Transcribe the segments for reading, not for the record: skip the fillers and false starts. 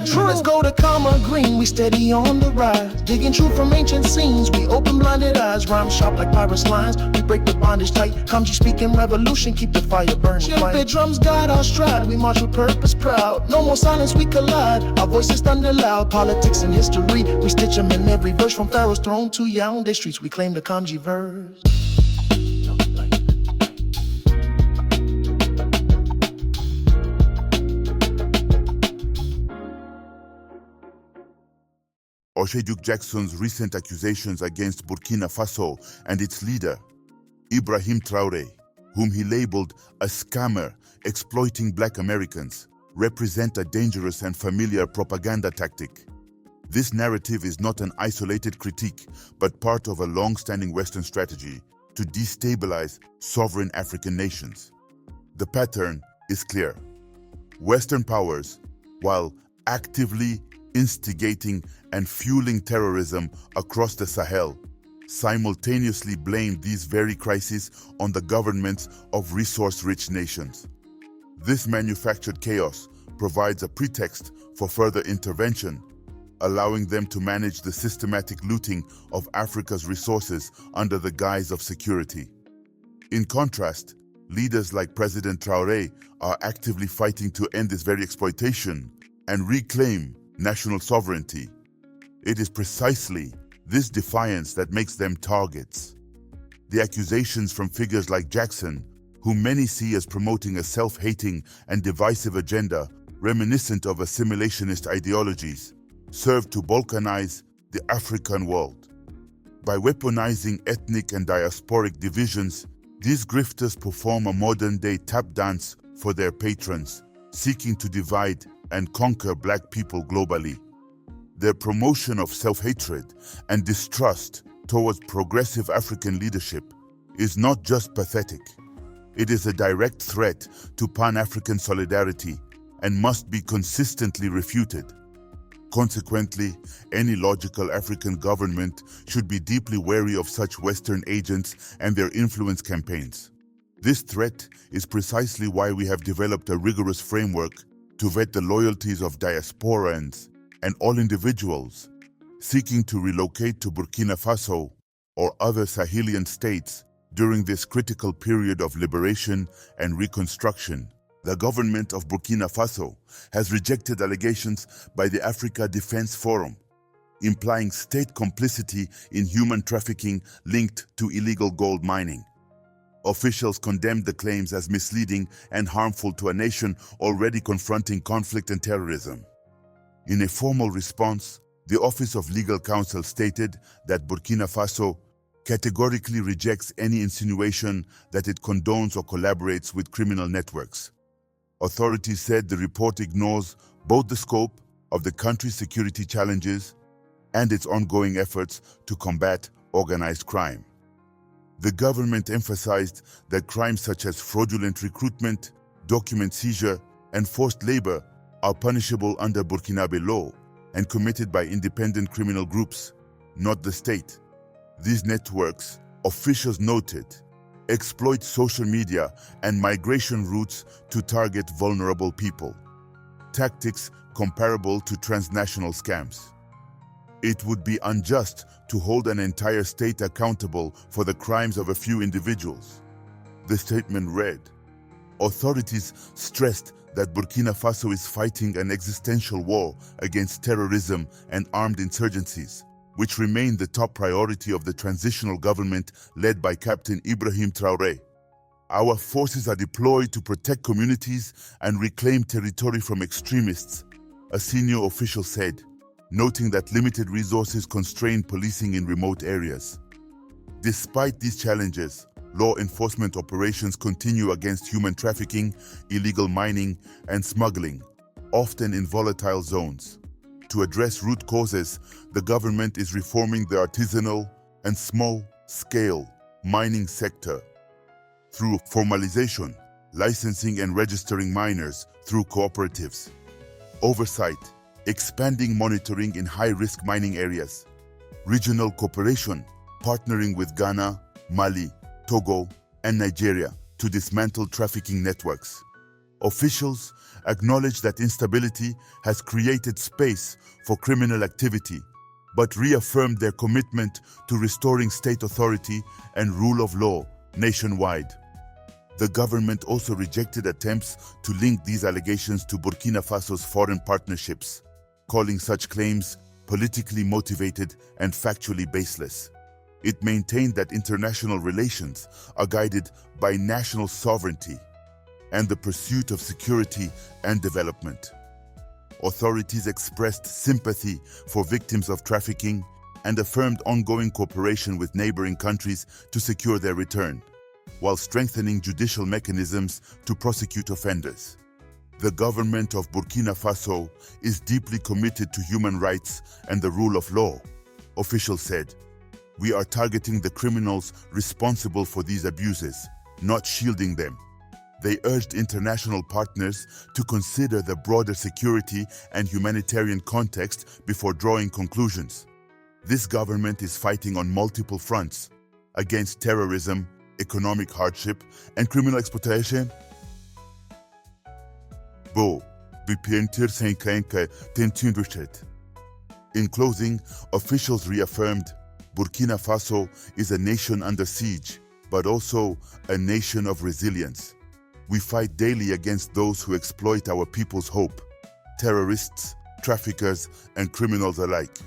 True. Let's go to Karma Green, we steady on the rise. Digging truth from ancient scenes, we open blinded eyes. Rhyme sharp like pirates' lines, we break the bondage tight. Kamji speaking revolution, keep the fire burning. The drums guide our stride, we march with purpose proud. No more silence, we collide, our voices thunder loud. Politics and history, we stitch them in every verse. From Pharaoh's throne to Yaoundé streets, we claim the Kamji verse. Osheduk Jackson's recent accusations against Burkina Faso and its leader, Ibrahim Traoré, whom he labeled a scammer exploiting black Americans, represent a dangerous and familiar propaganda tactic. This narrative is not an isolated critique, but part of a long-standing Western strategy to destabilize sovereign African nations. The pattern is clear. Western powers, while actively instigating and fueling terrorism across the Sahel, simultaneously blame these very crises on the governments of resource-rich nations. This manufactured chaos provides a pretext for further intervention, allowing them to manage the systematic looting of Africa's resources under the guise of security. In contrast, leaders like President Traoré are actively fighting to end this very exploitation and reclaim national sovereignty. It is precisely this defiance that makes them targets. The accusations from figures like Jackson, whom many see as promoting a self-hating and divisive agenda reminiscent of assimilationist ideologies, serve to balkanize the African world. By weaponizing ethnic and diasporic divisions, these grifters perform a modern-day tap dance for their patrons, seeking to divide and conquer black people globally. Their promotion of self-hatred and distrust towards progressive African leadership is not just pathetic. It is a direct threat to Pan-African solidarity and must be consistently refuted. Consequently, any logical African government should be deeply wary of such Western agents and their influence campaigns. This threat is precisely why we have developed a rigorous framework to vet the loyalties of diasporans and all individuals seeking to relocate to Burkina Faso or other Sahelian states during this critical period of liberation and reconstruction. The government of Burkina Faso has rejected allegations by the Africa Defense Forum, implying state complicity in human trafficking linked to illegal gold mining. Officials condemned the claims as misleading and harmful to a nation already confronting conflict and terrorism. In a formal response, the Office of Legal Counsel stated that Burkina Faso categorically rejects any insinuation that it condones or collaborates with criminal networks. Authorities said the report ignores both the scope of the country's security challenges and its ongoing efforts to combat organized crime. The government emphasized that crimes such as fraudulent recruitment, document seizure, and forced labor are punishable under Burkinabe law and committed by independent criminal groups, not the state. These networks, officials noted, exploit social media and migration routes to target vulnerable people, tactics comparable to transnational scams. It would be unjust to hold an entire state accountable for the crimes of a few individuals. The statement read, authorities stressed that Burkina Faso is fighting an existential war against terrorism and armed insurgencies, which remain the top priority of the transitional government led by Captain Ibrahim Traoré. Our forces are deployed to protect communities and reclaim territory from extremists, a senior official said, noting that limited resources constrain policing in remote areas. Despite these challenges, law enforcement operations continue against human trafficking, illegal mining, and smuggling, often in volatile zones. To address root causes, the government is reforming the artisanal and small-scale mining sector through formalization, licensing and registering miners through cooperatives, oversight, expanding monitoring in high-risk mining areas, regional cooperation, partnering with Ghana, Mali, Togo, and Nigeria to dismantle trafficking networks, Officials acknowledge that instability has created space for criminal activity, but reaffirmed their commitment to restoring state authority and rule of law nationwide. The government also rejected attempts to link these allegations to Burkina Faso's foreign partnerships, calling such claims politically motivated and factually baseless. It maintained that international relations are guided by national sovereignty and the pursuit of security and development. Authorities expressed sympathy for victims of trafficking and affirmed ongoing cooperation with neighboring countries to secure their return, while strengthening judicial mechanisms to prosecute offenders. The government of Burkina Faso is deeply committed to human rights and the rule of law, officials said. We are targeting the criminals responsible for these abuses, not shielding them. They urged international partners to consider the broader security and humanitarian context before drawing conclusions. This government is fighting on multiple fronts against terrorism, economic hardship, and criminal exploitation. In closing, officials reaffirmed Burkina Faso is a nation under siege, but also a nation of resilience. We fight daily against those who exploit our people's hope, terrorists, traffickers, and criminals alike.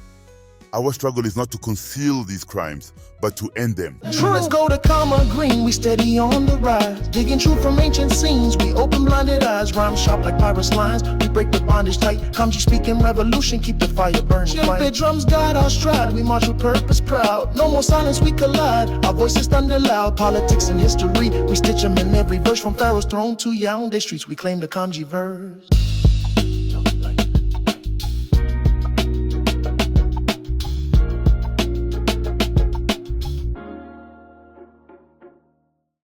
Our struggle is not to conceal these crimes, but to end them. Let's go to Karma Green, we steady on the rise. Digging truth from ancient scenes, we open blinded eyes. Rhyme sharp like pirates' lines, we break the bondage tight. Kamji speaking revolution, keep the fire burning. Chill drums guide our stride, we march with purpose proud. No more silence, we collide, our voices thunder loud. Politics and history, we stitch them in every verse. From Pharaoh's throne to Yaoundé streets, we claim the Kamji verse.